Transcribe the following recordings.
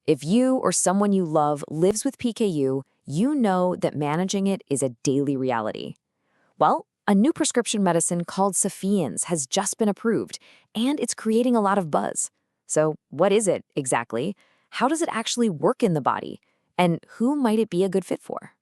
If you or someone you love lives with PKU, you know that managing it is a daily reality. Well, a new prescription medicine called SEPHIENCE has just been approved, and it's creating a lot of buzz. So, what is it exactly? How does it actually work in the body? And who might it be a good fit for?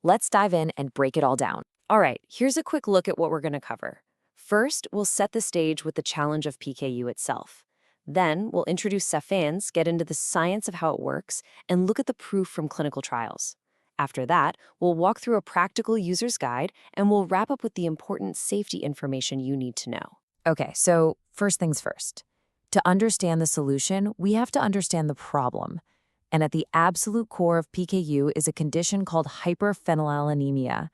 Let's dive in and break it all down. All right, here's a quick look at what we're going to cover. First, we'll set the stage with the challenge of PKU itself. Then, we'll introduce SEPHIENCE, get into the science of how it works, and look at the proof from clinical trials. After that, we'll walk through a practical user's guide, and we'll wrap up with the important safety information you need to know. Okay, so first things first. To understand the solution, we have to understand the problem. And at the absolute core of PKU is a condition called hyperphenylalaninemia.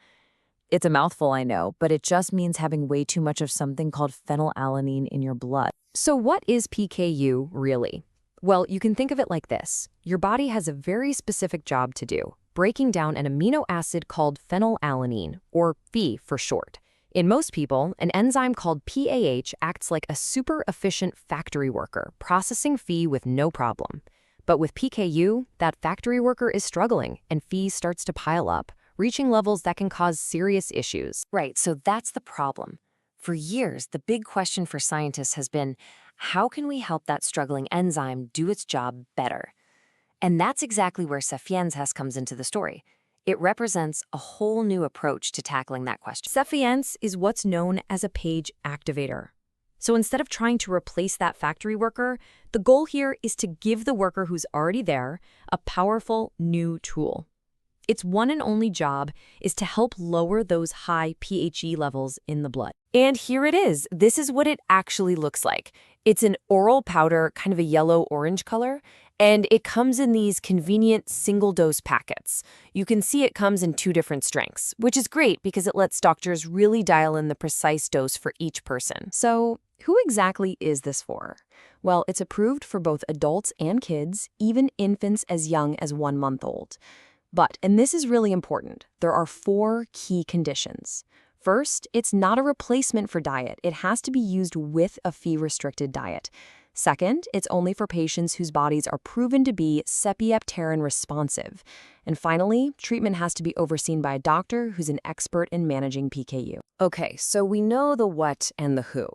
It's a mouthful, I know, but it just means having way too much of something called phenylalanine in your blood. So what is PKU really? Well, you can think of it like this. Your body has a very specific job to do, breaking down an amino acid called phenylalanine, or Phe for short. In most people, an enzyme called PAH acts like a super efficient factory worker, processing Phe with no problem. But with PKU, that factory worker is struggling, and Phe starts to pile up, reaching levels that can cause serious issues. Right, so that's the problem. For years, the big question for scientists has been, how can we help that struggling enzyme do its job better? And that's exactly where SEPHIENCE comes into the story. It represents a whole new approach to tackling that question. SEPHIENCE is what's known as a page activator. So instead of trying to replace that factory worker, the goal here is to give the worker who's already there a powerful new tool. Its one and only job is to help lower those high PHE levels in the blood. And here it is. This is what it actually looks like. It's an oral powder, kind of a yellow-orange color, and it comes in these convenient single-dose packets. You can see it comes in 2 different strengths, which is great because it lets doctors really dial in the precise dose for each person. So, who exactly is this for? Well, it's approved for both adults and kids, even infants as young as 1 month old. But, and this is really important, there are 4 key conditions. First, it's not a replacement for diet. It has to be used with a Phe-restricted diet. Second, it's only for patients whose bodies are proven to be sepiapterin-responsive. And finally, treatment has to be overseen by a doctor who's an expert in managing PKU. Okay, so we know the what and the who.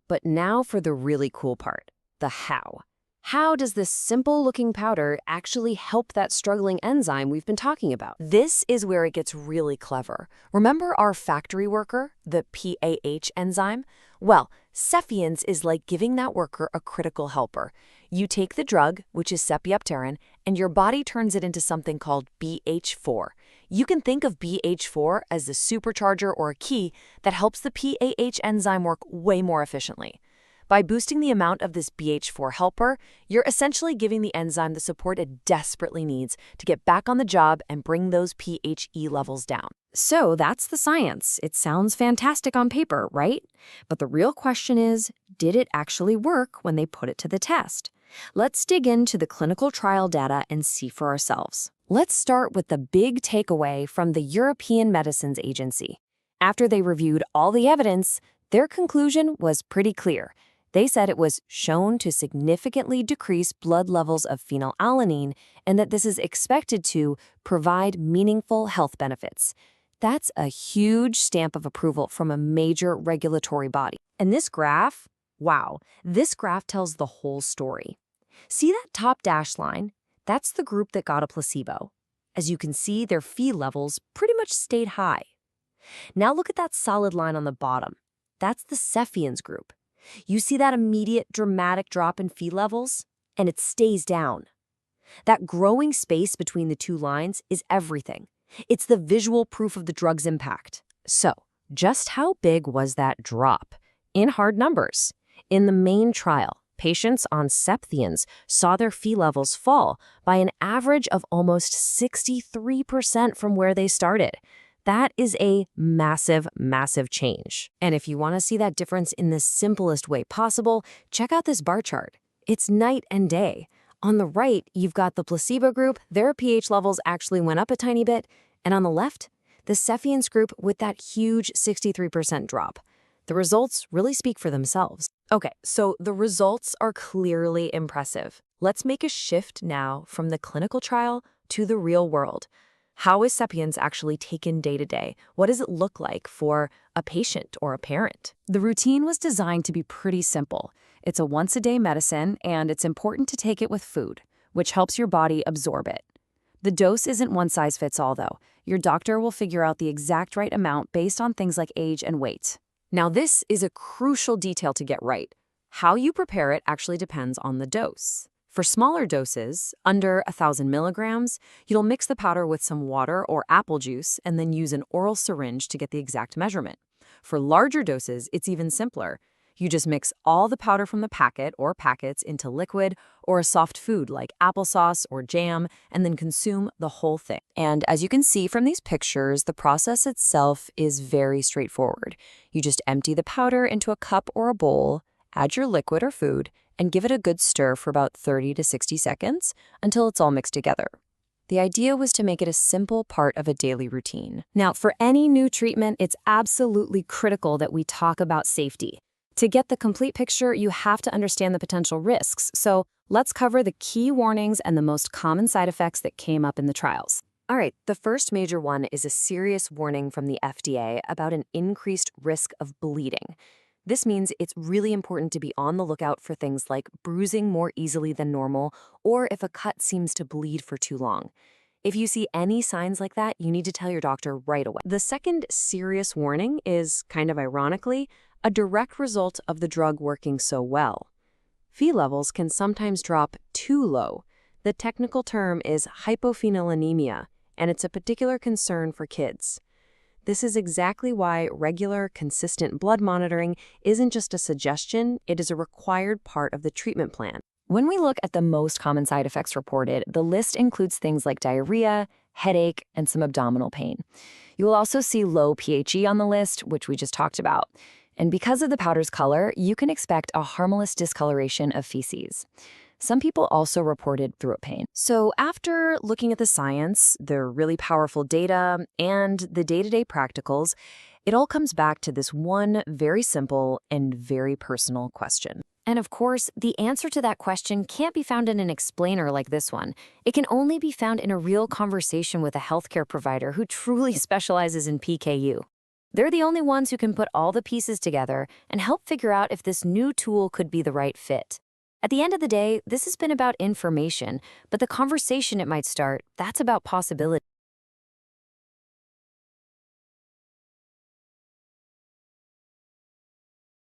But now for the really cool part, the how. How does this simple-looking powder actually help that struggling enzyme we've been talking about? This is where it gets really clever. Remember our factory worker, the PAH enzyme? Well, SEPHIENCE is like giving that worker a critical helper. You take the drug, which is sepiapterin, and your body turns it into something called BH4. You can think of BH4 as the supercharger or a key that helps the PAH enzyme work way more efficiently. By boosting the amount of this BH4 helper, you're essentially giving the enzyme the support it desperately needs to get back on the job and bring those PHE levels down. So that's the science. It sounds fantastic on paper, right? But the real question is, did it actually work when they put it to the test? Let's dig into the clinical trial data and see for ourselves. Let's start with the big takeaway from the European Medicines Agency. After they reviewed all the evidence, their conclusion was pretty clear. They said it was shown to significantly decrease blood levels of phenylalanine and that this is expected to provide meaningful health benefits. That's a huge stamp of approval from a major regulatory body. And this graph, wow, this graph tells the whole story. See that top dashed line? That's the group that got a placebo. As you can see, their Phe levels pretty much stayed high. Now look at that solid line on the bottom. That's the SEPHIENCE group. You see that immediate dramatic drop in Phe levels? And it stays down. That growing space between the 2 lines is everything. It's the visual proof of the drug's impact. So, just how big was that drop? In hard numbers. In the main trial, patients on SEPHIENCE saw their Phe levels fall by an average of almost 63% from where they started. That is a massive, massive change. And if you want to see that difference in the simplest way possible, check out this bar chart. It's night and day. On the right, you've got the placebo group. Their pH levels actually went up a tiny bit. And on the left, the SEPHIENCE group with that huge 63% drop. The results really speak for themselves. Okay, so the results are clearly impressive. Let's make a shift now from the clinical trial to the real world. How is SEPHIENCE actually taken day to day? What does it look like for a patient or a parent? The routine was designed to be pretty simple. It's a once-a-day medicine, and it's important to take it with food, which helps your body absorb it. The dose isn't one size fits all, though. Your doctor will figure out the exact right amount based on things like age and weight. Now, this is a crucial detail to get right. How you prepare it actually depends on the dose. For smaller doses, under 1,000 milligrams, you'll mix the powder with some water or apple juice and then use an oral syringe to get the exact measurement. For larger doses, it's even simpler. You just mix all the powder from the packet or packets into liquid or a soft food like applesauce or jam, and then consume the whole thing. And as you can see from these pictures, the process itself is very straightforward. You just empty the powder into a cup or a bowl, add your liquid or food, and give it a good stir for about 30 to 60 seconds until it's all mixed together. The idea was to make it a simple part of a daily routine. Now, for any new treatment, it's absolutely critical that we talk about safety. To get the complete picture, you have to understand the potential risks. So let's cover the key warnings and the most common side effects that came up in the trials. All right, the first major one is a serious warning from the FDA about an increased risk of bleeding. This means it's really important to be on the lookout for things like bruising more easily than normal, or if a cut seems to bleed for too long. If you see any signs like that, you need to tell your doctor right away. The second serious warning is, kind of ironically, a direct result of the drug working so well. Phe levels can sometimes drop too low. The technical term is hypophenylalaninemia, and it's a particular concern for kids. This is exactly why regular, consistent blood monitoring isn't just a suggestion, it is a required part of the treatment plan. When we look at the most common side effects reported, the list includes things like diarrhea, headache, and some abdominal pain. You will also see low PHE on the list, which we just talked about. And because of the powder's color, you can expect a harmless discoloration of feces. Some people also reported throat pain. So after looking at the science, the really powerful data, and the day-to-day practicals, it all comes back to this one very simple and very personal question. And of course, the answer to that question can't be found in an explainer like this one. It can only be found in a real conversation with a healthcare provider who truly specializes in PKU. They're the only ones who can put all the pieces together and help figure out if this new tool could be the right fit. At the end of the day, this has been about information, but the conversation it might start, that's about possibility.